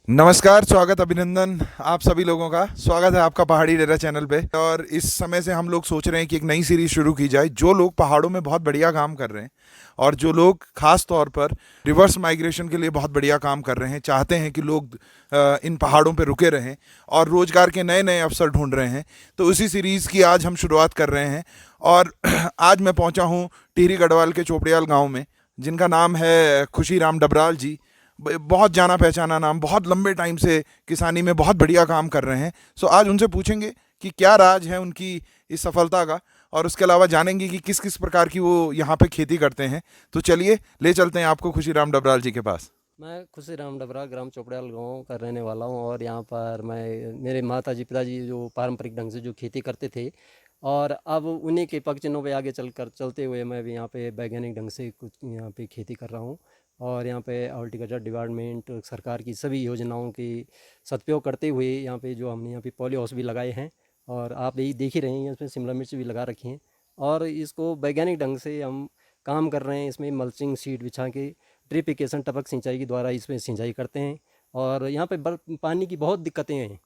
नमस्कार, स्वागत, अभिनंदन आप सभी लोगों का। स्वागत है आपका पहाड़ी डेरा चैनल पे। और इस समय से हम लोग सोच रहे हैं कि एक नई सीरीज शुरू की जाए। जो लोग पहाड़ों में बहुत बढ़िया काम कर रहे हैं और जो लोग खास तौर पर रिवर्स माइग्रेशन के लिए बहुत बढ़िया काम कर रहे हैं, चाहते हैं कि लोग इन पहाड़ों पे रुके रहें और रोजगार के नए नए अवसर ढूंढ रहे हैं, तो उसी सीरीज की आज हम शुरुआत कर रहे हैं। और आज मैं पहुंचा हूं टिहरी गढ़वाल के चोपड़ियाल गांव में, जिनका नाम है खुशी राम डबराल जी। बहुत जाना पहचाना नाम, बहुत लंबे टाइम से किसानी में बहुत बढ़िया काम कर रहे हैं। सो आज उनसे पूछेंगे कि क्या राज है उनकी इस सफलता का, और उसके अलावा जानेंगे कि किस किस प्रकार की वो यहाँ पे खेती करते हैं। तो चलिए ले चलते हैं आपको खुशी राम डबराल जी के पास। मैं खुशी राम डबरा ग्राम चोपड़ियाल गाँव का रहने वाला हूँ। और यहाँ पर मैं मेरे माता जी पिताजी जो पारंपरिक ढंग से जो खेती करते थे, और अब उन्हीं के पग चिन्हों पे आगे चलते हुए मैं भी यहाँ पे वैज्ञानिक ढंग से कुछ यहाँ पे खेती कर रहा हूँ। और यहाँ पे हॉर्टिकल्चर डिपार्टमेंट सरकार की सभी योजनाओं की सदुपयोग करते हुए यहाँ पे जो हमने यहाँ पे पॉली हाउस भी लगाए हैं, और आप यही देख ही रहे हैं, इसमें शिमला मिर्च भी लगा रखी हैं। और इसको वैज्ञानिक ढंग से हम काम कर रहे हैं। इसमें मल्चिंग सीट बिछा के ड्रिप टपक सिंचाई के द्वारा इसमें सिंचाई करते हैं। और यहाँ पे पानी की बहुत दिक्कतें हैं।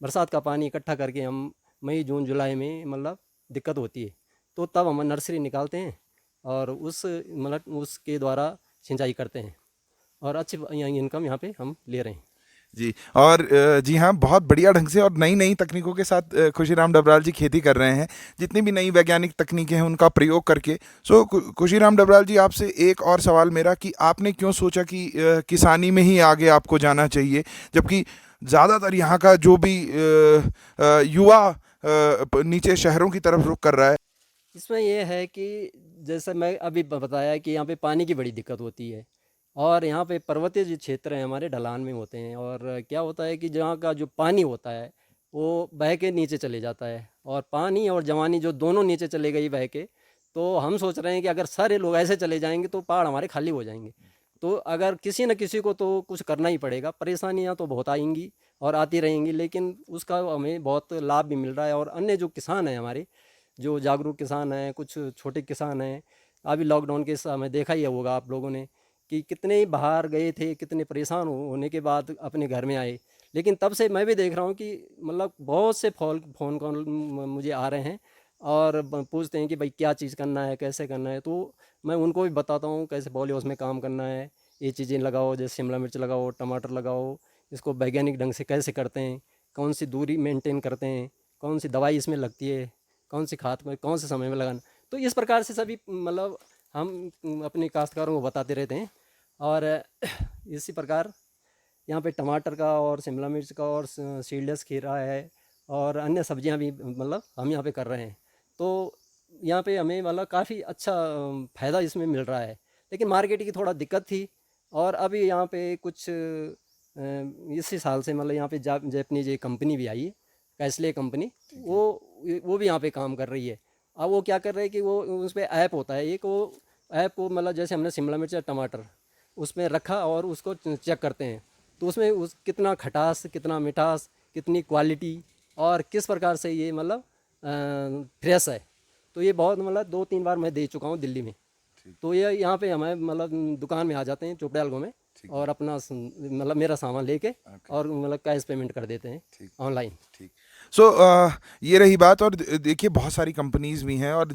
बरसात का पानी इकट्ठा करके हम मई जून जुलाई में मतलब दिक्कत होती है, तो तब हम नर्सरी निकालते हैं और उस मतलब उसके द्वारा सिंचाई करते हैं, और अच्छी इनकम यहाँ पे हम ले रहे हैं। जी। और जी हाँ, बहुत बढ़िया ढंग से और नई नई तकनीकों के साथ खुशीराम डबराल जी खेती कर रहे हैं। जितनी भी नई वैज्ञानिक तकनीकें हैं उनका प्रयोग करके। सो खुशीराम डबराल जी, आपसे एक और सवाल मेरा कि आपने क्यों सोचा कि किसानी में ही आगे आपको जाना चाहिए, जबकि ज़्यादातर यहाँ का जो भी युवा नीचे शहरों की तरफ रुख कर रहा है। इसमें यह है कि जैसे मैं अभी बताया कि यहाँ पे पानी की बड़ी दिक्कत होती है, और यहाँ पे पर्वतीय जो क्षेत्र हैं हमारे ढलान में होते हैं। और क्या होता है कि जहाँ का जो पानी होता है वो बह के नीचे चले जाता है, और पानी और जवानी जो दोनों नीचे चले गई बह के। तो हम सोच रहे हैं कि अगर सारे लोग ऐसे चले जाएंगे तो पहाड़ हमारे खाली हो जाएंगे। तो अगर किसी न किसी को तो कुछ करना ही पड़ेगा। परेशानियाँ तो बहुत आएंगी और आती रहेंगी, लेकिन उसका हमें बहुत लाभ भी मिल रहा है। और अन्य जो किसान हैं हमारे, जो जागरूक किसान हैं, कुछ छोटे किसान हैं, अभी लॉकडाउन के समय देखा ही होगा आप लोगों ने कि कितने ही बाहर गए थे, कितने परेशान होने के बाद अपने घर में आए। लेकिन तब से मैं भी देख रहा हूँ कि मतलब बहुत से फ़ोन कॉल मुझे आ रहे हैं, और पूछते हैं कि भाई क्या चीज़ करना है, कैसे करना है। तो मैं उनको भी बताता हूँ कैसे पॉली हाउस में काम करना है, ये चीज़ें लगाओ, जैसे शिमला मिर्च लगाओ, टमाटर लगाओ, इसको वैज्ञानिक ढंग से कैसे करते हैं, कौन सी दूरी मेंटेन करते हैं, कौन सी दवाई इसमें लगती है, कौन सी खाद में कौन से समय में लगाना। तो इस प्रकार से सभी मतलब हम अपने काश्तकारों को बताते रहते हैं। और इसी प्रकार यहाँ पे टमाटर का और शिमला मिर्च का और सीडलेस खीरा है, और अन्य सब्जियाँ भी मतलब हम यहाँ पे कर रहे हैं। तो यहाँ पे हमें मतलब काफ़ी अच्छा फ़ायदा इसमें मिल रहा है। लेकिन मार्केट की थोड़ा दिक्कत थी। और अभी यहाँ पे कुछ इसी साल से मतलब यहाँ पे जापानीज एक कंपनी भी आई है, कैसले कंपनी। ठीक है। वो भी यहाँ पे काम कर रही है। अब वो क्या कर रहे हैं कि वो उस पे ऐप होता है एक, वो ऐप को मतलब जैसे हमने शिमला मिर्च या टमाटर उसमें रखा और उसको चेक करते हैं, तो उसमें उस कितना खटास, कितना मिठास, कितनी क्वालिटी, और किस प्रकार से ये मतलब फ्रेश है। तो ये बहुत मतलब 2-3 बार मैं दे चुका हूँ दिल्ली में। ठीक। तो ये यहाँ पे हमें मतलब दुकान में आ जाते हैं चोपड़ियाल गाँव में, ठीक है। और अपना मतलब मेरा सामान लेके ओके। और मतलब कैश पेमेंट कर देते हैं ठीक। ऑनलाइन। ठीक। सो ये रही बात। और देखिए, बहुत सारी कंपनीज भी हैं, और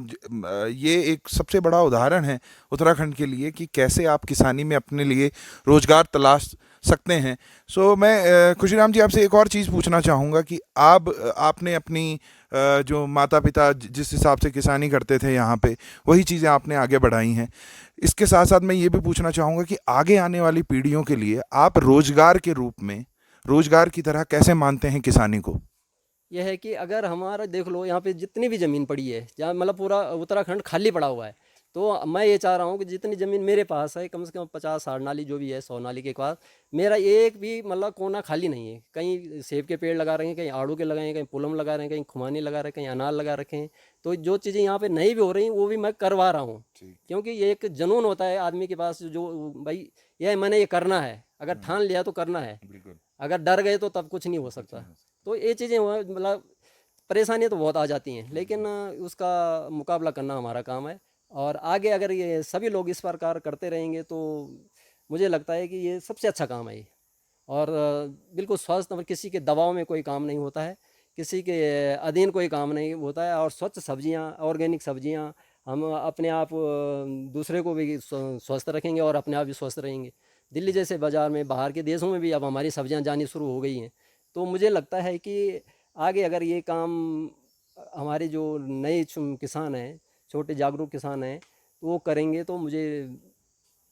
ये एक सबसे बड़ा उदाहरण है उत्तराखंड के लिए कि कैसे आप किसानी में अपने लिए रोजगार तलाश सकते हैं। सो मैं खुशीराम जी, आपसे एक और चीज़ पूछना चाहूँगा कि आपने अपनी जो माता पिता जिस हिसाब से किसानी करते थे यहाँ पे, वही चीज़ें आपने आगे बढ़ाई हैं। इसके साथ साथ मैं ये भी पूछना चाहूँगा कि आगे आने वाली पीढ़ियों के लिए आप रोजगार के रूप में, रोजगार की तरह कैसे मानते हैं किसानी को। यह है कि अगर हमारा देख लो यहाँ पे जितनी भी ज़मीन पड़ी है, जहाँ मतलब पूरा उत्तराखंड खाली पड़ा हुआ है, तो मैं ये चाह रहा हूँ कि जितनी ज़मीन मेरे पास है, कम से कम 50-60 नाली जो भी है, 100 नाली के पास, मेरा एक भी मतलब कोना खाली नहीं है। कहीं सेब के पेड़ लगा रहे हैं, कहीं आड़ू के लगाए हैं, कहीं पुलम लगा रहे हैं, कहीं खुमानी लगा रहे हैं, कहीं अनार लगा रखे हैं। तो जो चीज़ें यहाँ पे नहीं भी हो रही वो भी मैं करवा रहा हूँ। जी। क्योंकि ये एक जुनून होता है आदमी के पास, जो भाई यह मैंने ये करना है, अगर ठान लिया तो करना है। बिल्कुल। अगर डर गए तो तब कुछ नहीं हो कुछ सकता। नहीं हो सकता। तो ये चीज़ें मतलब परेशानियाँ तो बहुत आ जाती हैं, लेकिन उसका मुकाबला करना हमारा काम है। और आगे अगर ये सभी लोग इस प्रकार करते रहेंगे तो मुझे लगता है कि ये सबसे अच्छा काम है ये। और बिल्कुल स्वस्थ, मतलब किसी के दबाव में कोई काम नहीं होता है, किसी के अधीन कोई काम नहीं होता है। और स्वच्छ सब्जियां, ऑर्गेनिक सब्जियां, हम अपने आप दूसरे को भी स्वस्थ रखेंगे और अपने आप भी स्वस्थ रहेंगे। दिल्ली जैसे बाज़ार में, बाहर के देशों में भी अब हमारी सब्जियां जानी शुरू हो गई हैं। तो मुझे लगता है कि आगे अगर ये काम हमारे जो नए किसान हैं, छोटे जागरूक किसान हैं, वो करेंगे तो मुझे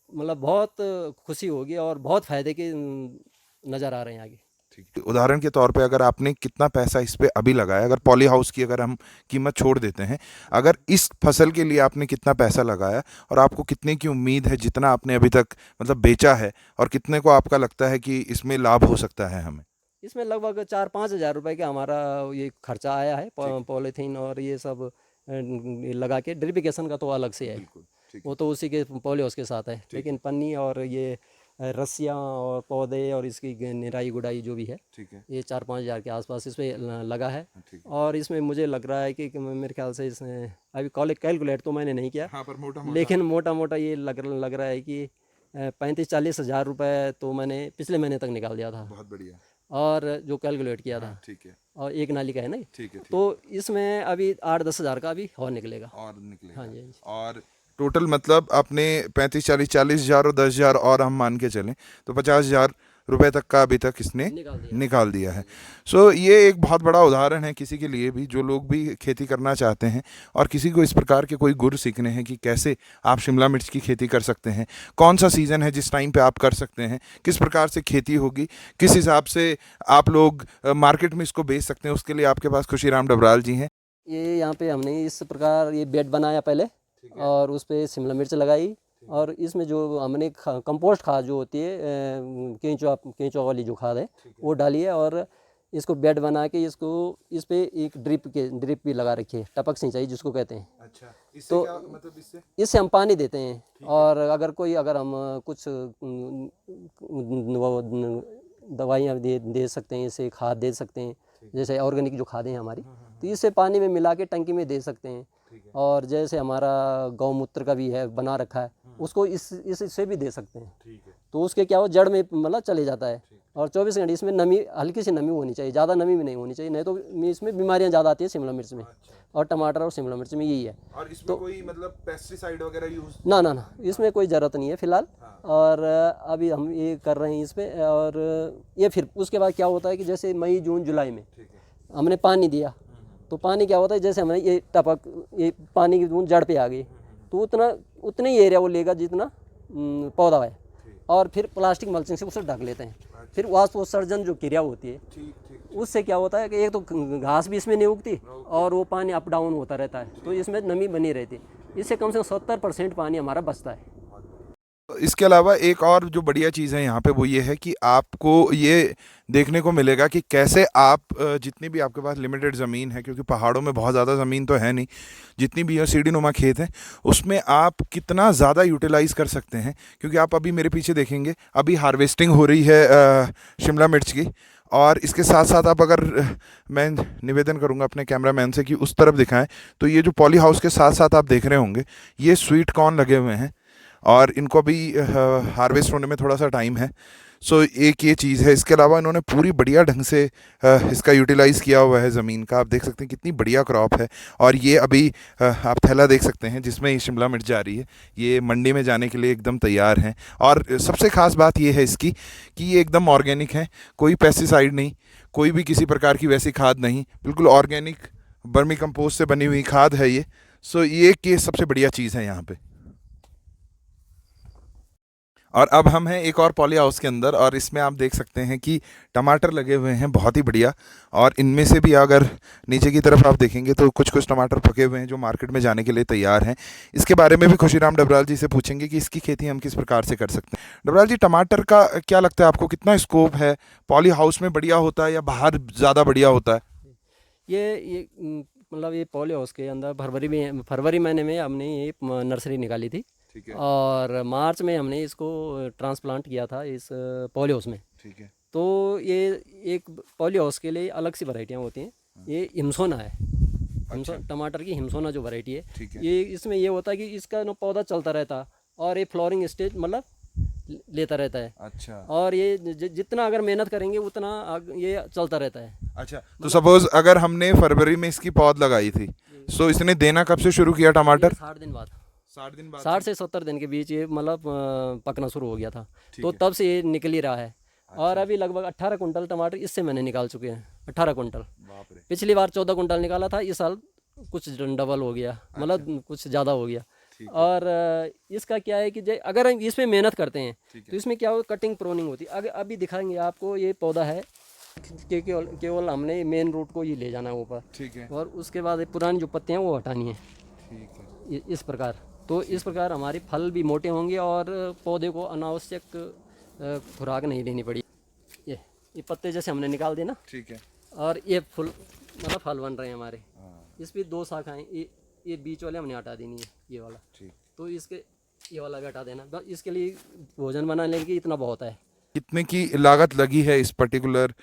मतलब बहुत खुशी होगी और बहुत फ़ायदे के नज़र आ रहे हैं आगे। ठीक है। उदाहरण के तौर पे अगर आपने कितना पैसा इस पे अभी लगाया, अगर पॉली हाउस की अगर हम कीमत छोड़ देते हैं, अगर इस फसल के लिए आपने कितना पैसा लगाया और आपको कितने की उम्मीद है जितना आपने अभी तक मतलब बेचा है, और कितने को आपका लगता है कि इसमें लाभ हो सकता है हमें? इसमें लगभग 4-5 हज़ार रुपए का हमारा ये खर्चा आया है, ठीक। पॉलीथीन और ये सब लगा के। ड्रिपिकेशन का तो अलग से है, बिल्कुल। ठीक वो है। तो उसी के पॉली हाउस के साथ है। ठीक लेकिन पन्नी और ये रस्सियाँ और पौधे और इसकी निराई गुड़ाई जो भी है, ठीक है। ये 4-5 हज़ार के आसपास इस पे लगा है। ठीक है। और इसमें मुझे लग रहा है कि मेरे ख्याल से इसमें अभी कैलकुलेट तो मैंने नहीं किया, हाँ, पर मोटा मोटा। लेकिन मोटा मोटा ये लग रहा है कि 35-40 हज़ार रुपये तो मैंने पिछले महीने तक निकाल दिया था, बहुत बढ़िया। और जो कैलकुलेट किया था। हाँ, ठीक है। और एक नाली का है ना ये। ठीक है। ठीक। तो इसमें अभी 8-10 हज़ार का अभी और निकलेगा। और हाँ निकलेगा। जी, हाँ जी। और टोटल मतलब आपने 35 40 40 हज़ार और 10 हज़ार और हम मान के चलें तो 50 हज़ार रुपए तक का अभी तक इसने निकाल दिया। निकाल दिया है। सो ये एक बहुत बड़ा उदाहरण है किसी के लिए भी, जो लोग भी खेती करना चाहते हैं और किसी को इस प्रकार के कोई गुर सीखने हैं कि कैसे आप शिमला मिर्च की खेती कर सकते हैं, कौन सा सीज़न है जिस टाइम पे आप कर सकते हैं, किस प्रकार से खेती होगी, किस हिसाब से आप लोग मार्केट में इसको बेच सकते हैं, उसके लिए आपके पास खुशीराम डबराल जी हैं। ये यहाँ पे हमने इस प्रकार ये बेड बनाया पहले, और उस पे शिमला मिर्च लगाई, और इसमें जो हमने कंपोस्ट खाद जो होती है, केंचुआ वाली जो खाद है, वो डाली है। और इसको बेड बना के इसको इस पे एक ड्रिप भी लगा रखी है, टपक सिंचाई जिसको कहते हैं। अच्छा, इससे तो क्या मतलब? इससे इससे हम पानी देते हैं, और अगर हम कुछ दवाइयाँ दे सकते हैं, इससे खाद दे सकते हैं, जैसे ऑर्गेनिक जो खादें हैं हमारी, तो इससे पानी में मिला के टंकी में दे सकते हैं। और जैसे हमारा गौमूत्र का भी है बना रखा है, उसको इससे भी दे सकते हैं। ठीक है। तो उसके क्या हो, जड़ में मतलब चले जाता है। और 24 घंटे इसमें नमी, हल्की सी नमी होनी चाहिए, ज़्यादा नमी भी नहीं होनी चाहिए, नहीं तो इसमें बीमारियां ज़्यादा आती हैं शिमला मिर्च में। और टमाटर और शिमला मिर्च में यही है। और इसमें कोई मतलब पेस्टिसाइड वगैरह यूज? ना ना ना, इसमें कोई ज़रूरत नहीं है फ़िलहाल। और अभी हम ये कर रहे हैं इस पे। और ये फिर उसके बाद क्या होता है कि जैसे मई जून जुलाई में हमने पानी दिया, तो पानी क्या होता है, जैसे हमने ये पानी की बूंद जड़ पे आ गई, तो उतने ही एरिया वो लेगा जितना पौधा है। और फिर प्लास्टिक मल्चिंग से उसे ढक लेते हैं। फिर वाष्पोत्सर्जन जो क्रिया होती है, उससे क्या होता है कि एक तो घास भी इसमें नहीं उगती, और वो पानी अप डाउन होता रहता है, तो इसमें नमी बनी रहती है। इससे कम से कम 70% पानी हमारा बचता है। इसके अलावा एक और जो बढ़िया चीज़ है यहाँ पे वो ये है कि आपको ये देखने को मिलेगा कि कैसे आप जितनी भी आपके पास लिमिटेड ज़मीन है, क्योंकि पहाड़ों में बहुत ज़्यादा ज़मीन तो है नहीं, जितनी भी सीढ़ी नुमा खेत हैं उसमें आप कितना ज़्यादा यूटिलाइज़ कर सकते हैं। क्योंकि आप अभी मेरे पीछे देखेंगे, अभी हार्वेस्टिंग हो रही है शिमला मिर्च की। और इसके साथ साथ आप अगर मैं निवेदन करूंगा अपने कैमरामैन से कि उस तरफ दिखाएं, तो ये जो पॉली हाउस के साथ साथ आप देख रहे होंगे, ये स्वीट कॉर्न लगे हुए हैं, और इनको भी हार्वेस्ट होने में थोड़ा सा टाइम है। सो एक ये चीज़ है। इसके अलावा इन्होंने पूरी बढ़िया ढंग से इसका यूटिलाइज़ किया हुआ है ज़मीन का। आप देख सकते हैं कितनी बढ़िया क्रॉप है। और ये अभी आप थैला देख सकते हैं जिसमें ये शिमला मिर्च जा रही है, ये मंडी में जाने के लिए एकदम तैयार हैं। और सबसे ख़ास बात ये है इसकी कि ये एकदम ऑर्गेनिक है, कोई पेस्टिसाइड नहीं, कोई भी किसी प्रकार की वैसी खाद नहीं, बिल्कुल ऑर्गेनिक वर्मी कंपोस्ट से बनी हुई खाद है ये। सो ये सबसे बढ़िया चीज़ है यहाँ पे। और अब हम हैं एक और पॉली हाउस के अंदर, और इसमें आप देख सकते हैं कि टमाटर लगे हुए हैं बहुत ही बढ़िया। और इनमें से भी अगर नीचे की तरफ आप देखेंगे तो कुछ कुछ टमाटर पके हुए हैं जो मार्केट में जाने के लिए तैयार हैं। इसके बारे में भी खुशीराम डबराल जी से पूछेंगे कि इसकी खेती हम किस प्रकार से कर सकते हैं। डबराल जी, टमाटर का क्या लगता है आपको, कितना स्कोप है? पॉली हाउस में बढ़िया होता है या बाहर ज़्यादा बढ़िया होता है? ये मतलब ये पॉली हाउस के अंदर फरवरी महीने में हमने ये नर्सरी निकाली थी। ठीक है। और मार्च में हमने इसको ट्रांसप्लांट किया था इस पॉली हाउस में। ठीक है। तो ये एक पॉली हाउस के लिए अलग सी वैरायटियाँ होती हैं। ये हिमसोना है, टमाटर की हिमसोना जो वैरायटी है, ठीक है। ये इसमें ये होता है कि इसका ना पौधा चलता रहता, और ये फ्लोरिंग स्टेज मतलब लेता रहता है। अच्छा और ये जितना अगर मेहनत करेंगे उतना ये चलता रहता है। अच्छा। तो सपोज अगर हमने फरवरी में इसकी पौध लगाई थी, तो इसने देना कब से शुरू किया ये टमाटर? 60 दिन बाद, 60 दिन बाद 60 से 70 दिन के बीच ये मतलब पकना शुरू हो गया था। ठीक तो है। तब से ये निकल ही रहा है। और अच्छा। अभी लगभग 18 कुंटल टमाटर इससे मैंने निकाल चुके हैं, 18 कुंटल। बाप रे। पिछली बार 14 कुंटल निकाला था, इस साल कुछ डबल हो गया, मतलब कुछ ज़्यादा हो गया। ठीक है। और इसका क्या है कि अगर हम इसमें मेहनत करते हैं ठीक है। तो इसमें क्या हो, कटिंग प्रोनिंग होती है। अगर अभी दिखाएंगे आपको, ये पौधा है केवल केवल हमने मेन रूट को ही ले जाना है ऊपर, ठीक है। और उसके बाद ये पुरानी जो पत्तियाँ हैं वो हटानी है, ठीक है। इस प्रकार। तो इस प्रकार हमारे फल भी मोटे होंगे और पौधे को अनावश्यक खुराक नहीं देनी पड़ी। ये पत्ते जैसे हमने निकाल दिए ना, ठीक है। और ये फूल मतलब फल बन रहे हैं हमारे। हाँ, इस पे 2 शाखाएं, ये बीच वाले हमने हटा देनी है, ये वाला। ठीक। तो इसके ये वाला भी हटा देना, बस इसके लिए भोजन बनाने के इतना बहुत है। कितने की लागत लगी है इस पर्टिकुलर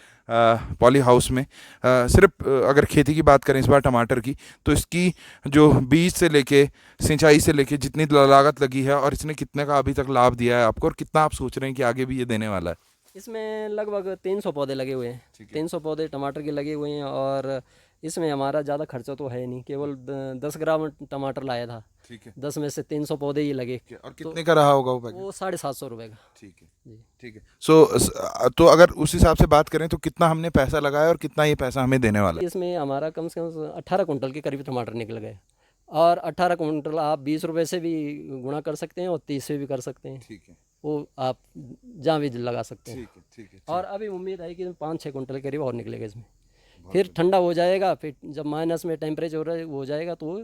पॉली हाउस में? सिर्फ अगर खेती की बात करें इस बार टमाटर की, तो इसकी जो बीज से लेके सिंचाई से लेके जितनी लागत लगी है, और इसने कितने का अभी तक लाभ दिया है आपको, और कितना आप सोच रहे हैं कि आगे भी ये देने वाला है? इसमें लगभग 300 पौधे लगे हुए हैं, ठीक है। 300 पौधे टमाटर के लगे हुए हैं। और इसमें हमारा ज़्यादा खर्चा तो है नहीं, केवल 10 ग्राम टमाटर लाया था, ठीक है। 10 में से 300 पौधे ही लगे। और कितने का रहा होगा वो पैकेट? वो 750 रुपये का। ठीक है। जी। ठीक है। तो अगर उस हिसाब से बात करें तो कितना हमने पैसा लगाया और कितना ये पैसा हमें देने वाला है? इसमें हमारा कम से कम 18 कुंटल के करीब टमाटर निकल गए। और 18 कुंटल आप 20 रुपये से भी गुणा कर सकते हैं और 30 से भी कर सकते हैं, ठीक है। वो आप जहाँ भी लगा सकते हैं। ठीक है। ठीक है। और अभी उम्मीद है कि 5-6 कुंटल के करीब और निकलेगा इसमें। फिर ठंडा हो जाएगा, फिर जब माइनस में टेम्परेचर हो जाएगा तो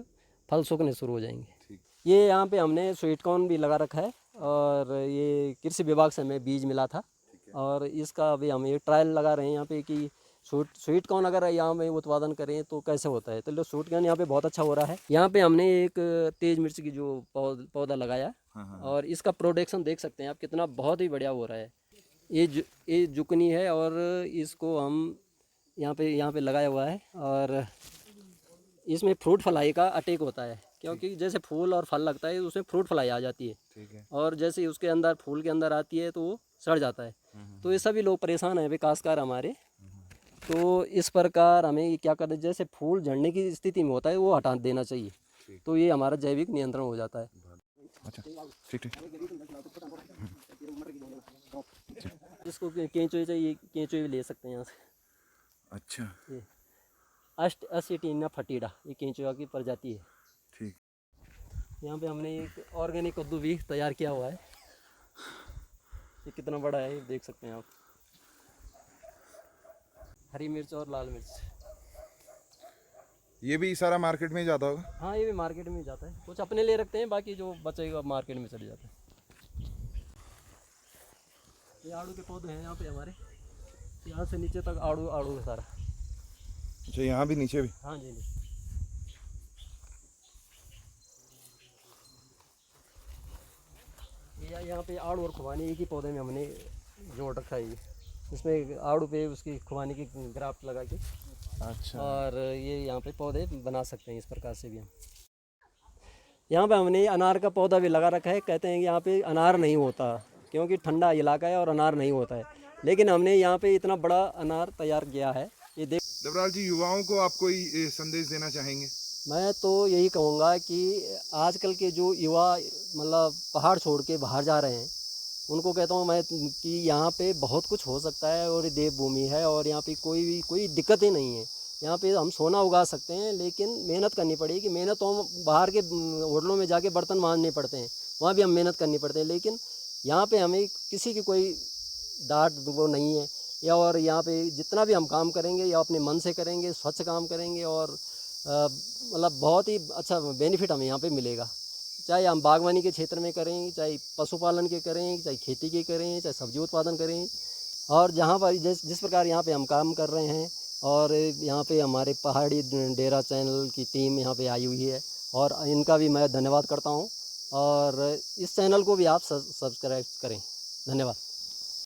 फल सूखने शुरू हो जाएंगे। ठीक। ये यहाँ पे हमने स्वीट कॉर्न भी लगा रखा है, और ये कृषि विभाग से हमें बीज मिला था। और इसका अभी हम ये ट्रायल लगा रहे हैं यहाँ पे कि स्वीट कॉर्न अगर यहाँ में उत्पादन करें तो कैसे होता है। तो स्वीट कॉर्न यहाँ पे बहुत अच्छा हो रहा है। यहाँ पे हमने एक तेज मिर्च की जो पौधा लगाया, और इसका प्रोडक्शन देख सकते हैं आप कितना बहुत ही बढ़िया हो रहा है। ये जुकनी है, और इसको हम यहाँ पे लगाया हुआ है। और इसमें फ्रूट फ्लाई का अटैक होता है, क्योंकि जैसे फूल और फल लगता है उसमें फ्रूट फ्लाई आ जाती है। ठीक है। और जैसे ही उसके अंदर फूल के अंदर आती है तो वो सड़ जाता है। तो ये सभी लोग परेशान हैं विकासकार हमारे। तो इस प्रकार हमें क्या करना, जैसे फूल झड़ने की स्थिति में होता है वो हटा देना चाहिए, तो ये हमारा जैविक नियंत्रण हो जाता है। अच्छा। ठीक ठीक। इसको केंचुए चाहिए, केंचुए भी ले सकते हैं यहाँ से। अच्छा। ये असिटिना फटीडा, ये केंचुआ की प्रजाति है। ठीक। यहाँ पे हमने एक ऑर्गेनिक कद्दू भी तैयार किया हुआ है। ये कितना बड़ा है ये देख सकते हैं आप। हरी मिर्च और लाल मिर्च। ये भी सारा मार्केट में ही जाता होगा? हाँ, ये भी मार्केट में जाता है, कुछ अपने लिए रखते हैं, बाकी जो बचेगा मार्केट में चले जाता है। ये आड़ू के पौधे हैं यहाँ पे हमारे, यहाँ से नीचे तक आड़ू आड़ू है सारा। अच्छा, यहाँ भी नीचे भी? हाँ जी। यहाँ पे आड़ू और खुबानी एक ही पौधे में हमने जोड़ रखा है। इसमें आड़ू पे उसकी खुबानी की ग्राफ्ट लगा के, अच्छा। और ये यहाँ पे पौधे बना सकते हैं इस प्रकार से भी हम। यहाँ पे हमने अनार का पौधा भी लगा रखा है। कहते हैं कि यहाँ पे अनार नहीं होता क्योंकि ठंडा इलाका है और अनार नहीं होता है, लेकिन हमने यहाँ पे इतना बड़ा अनार तैयार किया है। ये देख देवराज जी, युवाओं को आप कोई संदेश देना चाहेंगे? मैं तो यही कहूँगा कि आजकल के जो युवा मतलब पहाड़ छोड़ के बाहर जा रहे हैं, उनको कहता हूँ मैं कि यहाँ पे बहुत कुछ हो सकता है, और ये देवभूमि है, और यहाँ पे कोई दिक्कत ही नहीं है। यहाँ पे हम सोना उगा सकते हैं, लेकिन मेहनत करनी पड़ेगी। मेहनत तो हम बाहर के होटलों में जाके बर्तन मांजने पड़ते हैं, वहाँ भी हम मेहनत करनी पड़ती है, लेकिन यहाँ पे हमें किसी की कोई डांट वो नहीं है। या और यहाँ पे जितना भी हम काम करेंगे या अपने मन से करेंगे, स्वच्छ काम करेंगे, और मतलब बहुत ही अच्छा बेनिफिट हमें यहाँ पे मिलेगा। चाहे हम बागवानी के क्षेत्र में करें, चाहे पशुपालन के करें, चाहे खेती के करें, चाहे सब्जी उत्पादन करें, और जहाँ पर जिस प्रकार यहाँ पे हम काम कर रहे हैं, और यहाँ पे हमारे पहाड़ी डेरा चैनल की टीम यहाँ पे आई हुई है, और इनका भी मैं धन्यवाद करता हूँ। और इस चैनल को भी आप सब्सक्राइब करें। धन्यवाद।